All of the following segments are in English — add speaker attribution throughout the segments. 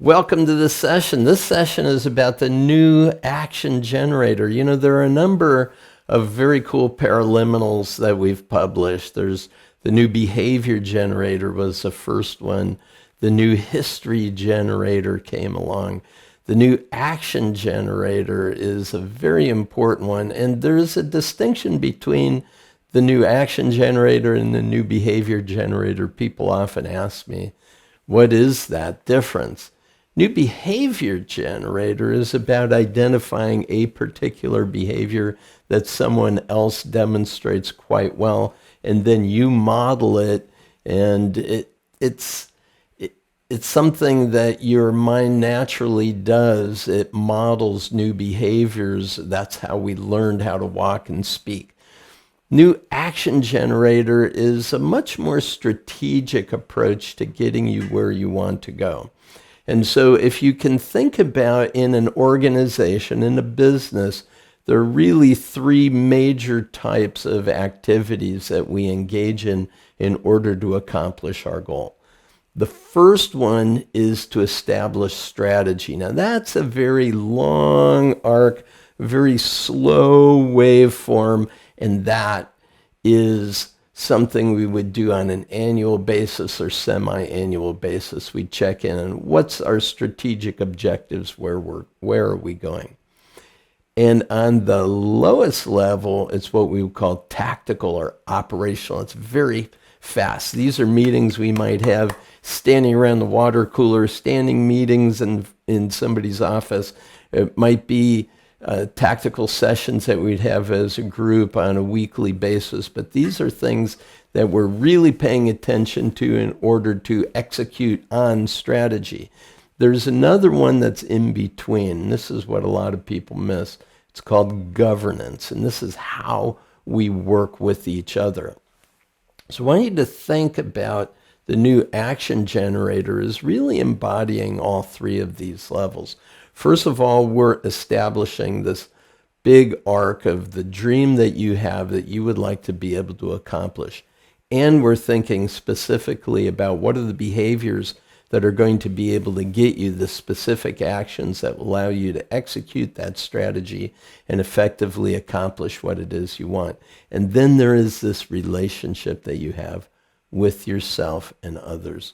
Speaker 1: Welcome to this session. This session is about the new action generator. You know, there are a number of very cool paraliminals that we've published. There's the new behavior generator was the first one. The new history generator came along. The new action generator is a very important one. And there's a distinction between the new action generator and the new behavior generator. People often ask me, what is that difference? New behavior generator is about identifying a particular behavior that someone else demonstrates quite well, and then you model it, and it's something that your mind naturally does. It models new behaviors. That's how we learned how to walk and speak. New action generator is a much more strategic approach to getting you where you want to go. And so if you can think about in an organization, in a business, there are really three major types of activities that we engage in order to accomplish our goal. The first one is to establish strategy. Now that's a very long arc, very slow waveform, and that is something we would do on an annual basis or semi-annual basis. We check in on what's our strategic objectives, where are we going. And on the lowest level, it's what we would call tactical or operational. It's very fast. These are meetings we might have standing around the water cooler, standing meetings in somebody's office. It might be tactical sessions that we'd have as a group on a weekly basis. But these are things that we're really paying attention to in order to execute on strategy. There's another one that's in between. This is what a lot of people miss. It's called governance, and this is how we work with each other. So I want you to think about the new action generator is really embodying all three of these levels. First of all, we're establishing this big arc of the dream that you have that you would like to be able to accomplish. And we're thinking specifically about what are the behaviors that are going to be able to get you the specific actions that will allow you to execute that strategy and effectively accomplish what it is you want. And then there is this relationship that you have with yourself and others.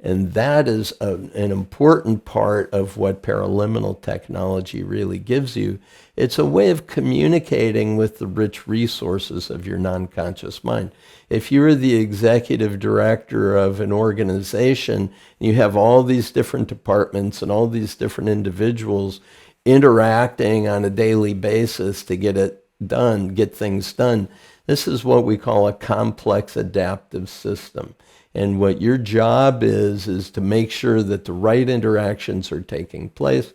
Speaker 1: And that is an important part of what paraliminal technology really gives you. It's a way of communicating with the rich resources of your non-conscious mind. If you're the executive director of an organization, and you have all these different departments and all these different individuals interacting on a daily basis to get it done, get things done, this is what we call a complex adaptive system. And what your job is to make sure that the right interactions are taking place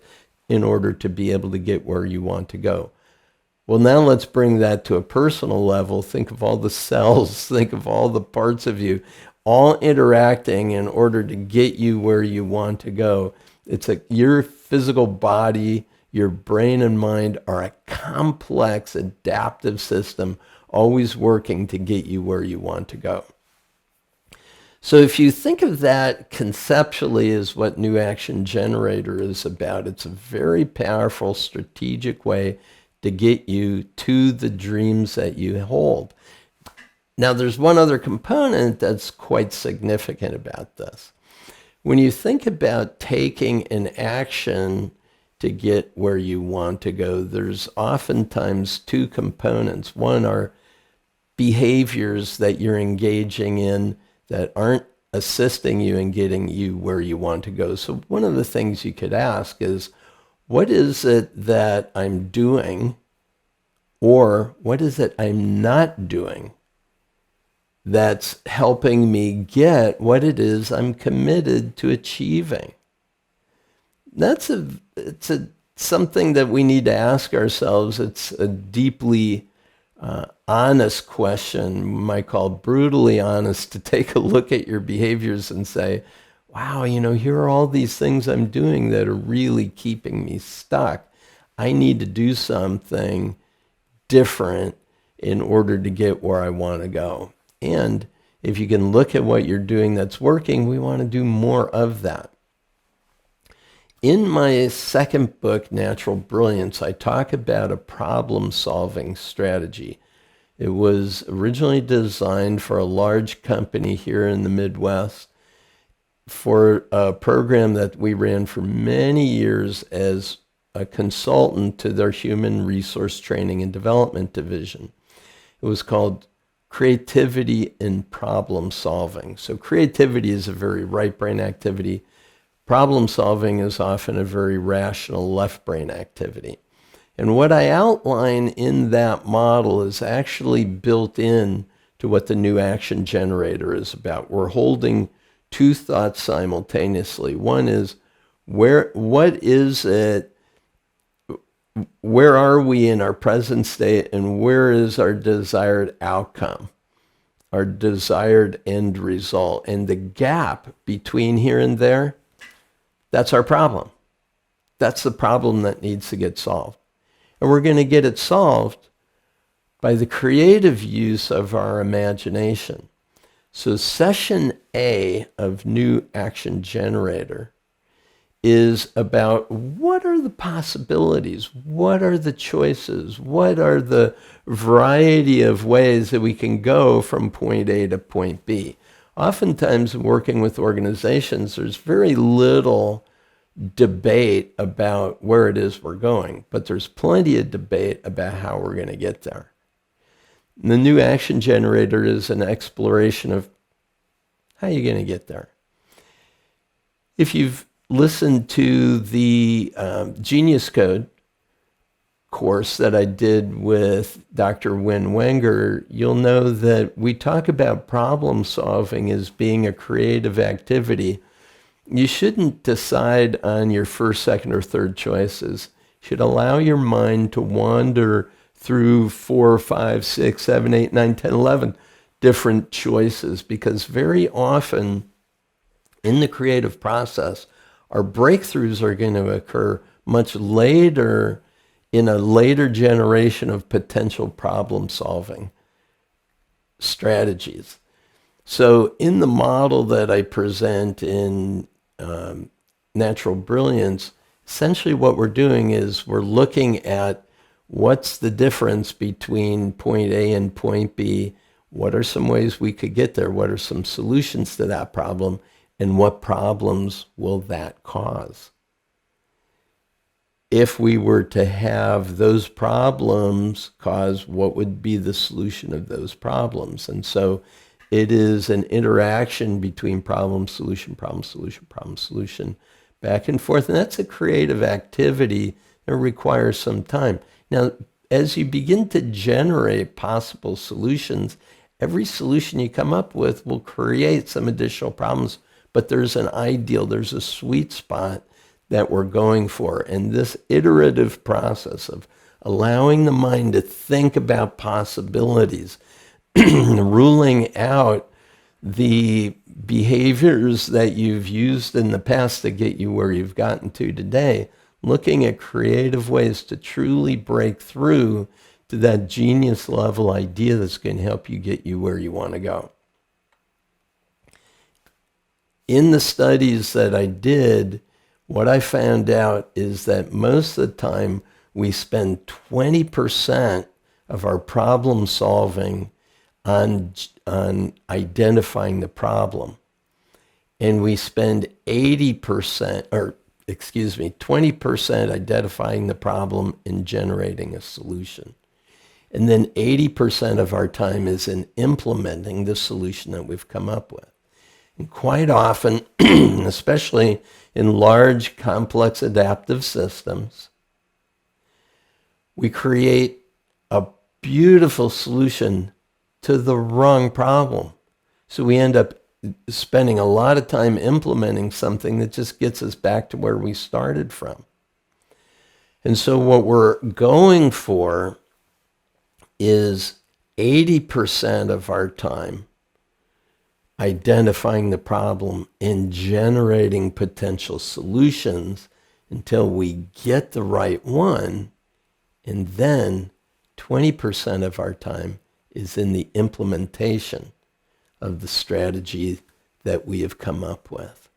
Speaker 1: in order to be able to get where you want to go. Well, now let's bring that to a personal level. Think of all the cells, think of all the parts of you, all interacting in order to get you where you want to go. It's your physical body, your brain and mind are a complex adaptive system, always working to get you where you want to go. So if you think of that conceptually as what New Action Generator is about, it's a very powerful strategic way to get you to the dreams that you hold. Now there's one other component that's quite significant about this. When you think about taking an action to get where you want to go, there's oftentimes two components. One are behaviors that you're engaging in that aren't assisting you in getting you where you want to go. So one of the things you could ask is, what is it that I'm doing, or what is it I'm not doing that's helping me get what it is I'm committed to achieving? It's something that we need to ask ourselves. It's a deeply honest question, we might call brutally honest, to take a look at your behaviors and say, wow, here are all these things I'm doing that are really keeping me stuck. I need to do something different in order to get where I want to go. And if you can look at what you're doing that's working, we want to do more of that. In my second book, Natural Brilliance, I talk about a problem-solving strategy. It was originally designed for a large company here in the Midwest for a program that we ran for many years as a consultant to their human resource training and development division. It was called Creativity in Problem Solving. So creativity is a very right brain activity. Problem solving is often a very rational left brain activity. And what I outline in that model is actually built in to what the new action generator is about. We're holding two thoughts simultaneously. One is, what is it, where are we in our present state, and where is our desired outcome, our desired end result? And the gap between here and there, that's our problem. That's the problem that needs to get solved. And we're going to get it solved by the creative use of our imagination. So session A of New Action Generator is about what are the possibilities, what are the choices, what are the variety of ways that we can go from point A to point B. Oftentimes, working with organizations, there's very little debate about where it is we're going, but there's plenty of debate about how we're going to get there. And the new action generator is an exploration of how you're going to get there. If you've listened to the Genius Code course that I did with Dr. Win Wenger, you'll know that we talk about problem solving as being a creative activity. You shouldn't decide on your first, second, or third choices. You should allow your mind to wander through 4, 5, 6, 7, 8, 9, 10, 11 different choices, because very often in the creative process, our breakthroughs are going to occur much later in a later generation of potential problem-solving strategies. So in the model that I present in Natural Brilliance, essentially what we're doing is we're looking at what's the difference between point A and point B, what are some ways we could get there, what are some solutions to that problem, and what problems will that cause? If we were to have those problems cause, what would be the solution of those problems? And so it is an interaction between problem, solution, problem, solution, problem, solution, back and forth. And that's a creative activity that requires some time. Now, as you begin to generate possible solutions, every solution you come up with will create some additional problems, but there's an ideal, there's a sweet spot that we're going for. And this iterative process of allowing the mind to think about possibilities, ruling out the behaviors that you've used in the past to get you where you've gotten to today, looking at creative ways to truly break through to that genius level idea that's going to help you get you where you want to go. In the studies that I did, what I found out is that most of the time we spend 20% of our problem solving on identifying the problem. And we spend 20% identifying the problem and generating a solution. And then 80% of our time is in implementing the solution that we've come up with. And quite often, especially in large, complex adaptive systems, we create a beautiful solution to the wrong problem. So we end up spending a lot of time implementing something that just gets us back to where we started from. And so what we're going for is 80% of our time identifying the problem and generating potential solutions until we get the right one. And then 20% of our time is in the implementation of the strategy that we have come up with.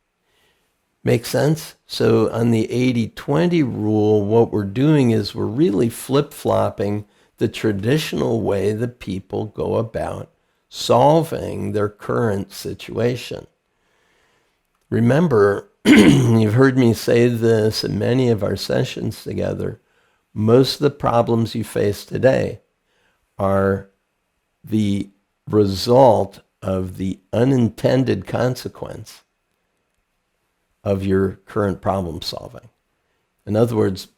Speaker 1: Make sense? So on the 80-20 rule, what we're doing is we're really flip-flopping the traditional way that people go about solving their current situation. Remember, you've heard me say this in many of our sessions together, most of the problems you face today are the result of the unintended consequence of your current problem solving. In other words,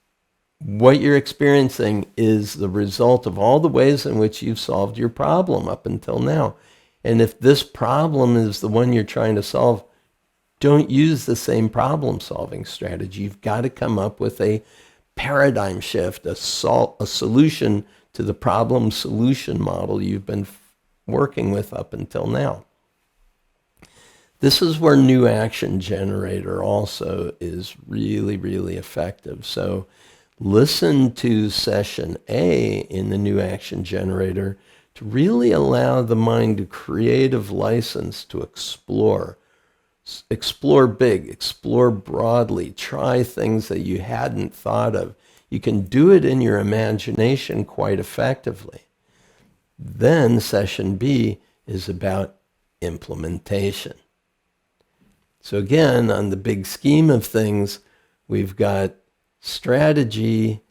Speaker 1: what you're experiencing is the result of all the ways in which you've solved your problem up until now. And if this problem is the one you're trying to solve, don't use the same problem solving strategy. You've got to come up with a paradigm shift, a solution to the problem solution model you've been working with up until now. This is where new action generator also is really, really effective. So listen to session A in the new action generator to really allow the mind to creative license to explore. Explore big, explore broadly, try things that you hadn't thought of. You can do it in your imagination quite effectively. Then session B is about implementation. So again, on the big scheme of things, we've got strategy,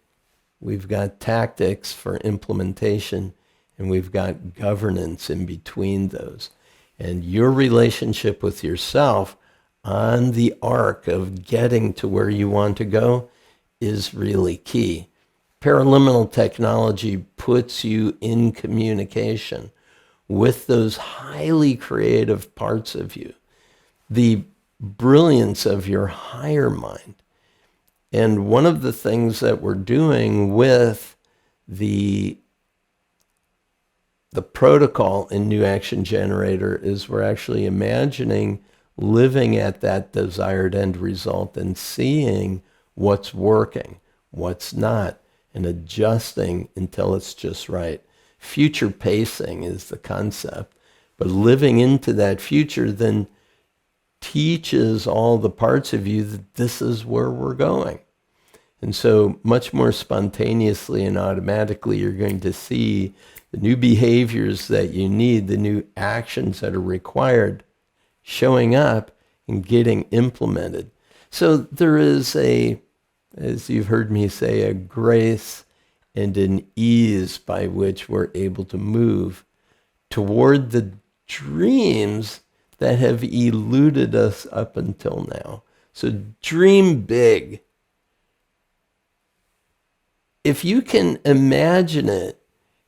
Speaker 1: we've got tactics for implementation, and we've got governance in between those. And your relationship with yourself on the arc of getting to where you want to go is really key. Paraliminal technology puts you in communication with those highly creative parts of you, the brilliance of your higher mind. And one of the things that we're doing with the protocol in New Action Generator is we're actually imagining living at that desired end result and seeing what's working, what's not, and adjusting until it's just right. Future pacing is the concept, but living into that future then teaches all the parts of you that this is where we're going. And so much more spontaneously and automatically, you're going to see the new behaviors that you need, the new actions that are required, showing up and getting implemented. So there is as you've heard me say, a grace and an ease by which we're able to move toward the dreams that have eluded us up until now. So dream big. If you can imagine it,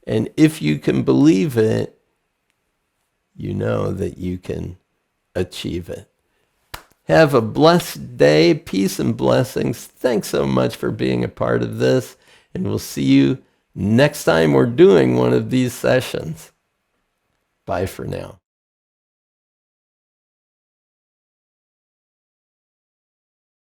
Speaker 1: and if you can believe it, you know that you can achieve it. Have a blessed day. Peace and blessings. Thanks so much for being a part of this, and we'll see you next time we're doing one of these sessions. Bye for now.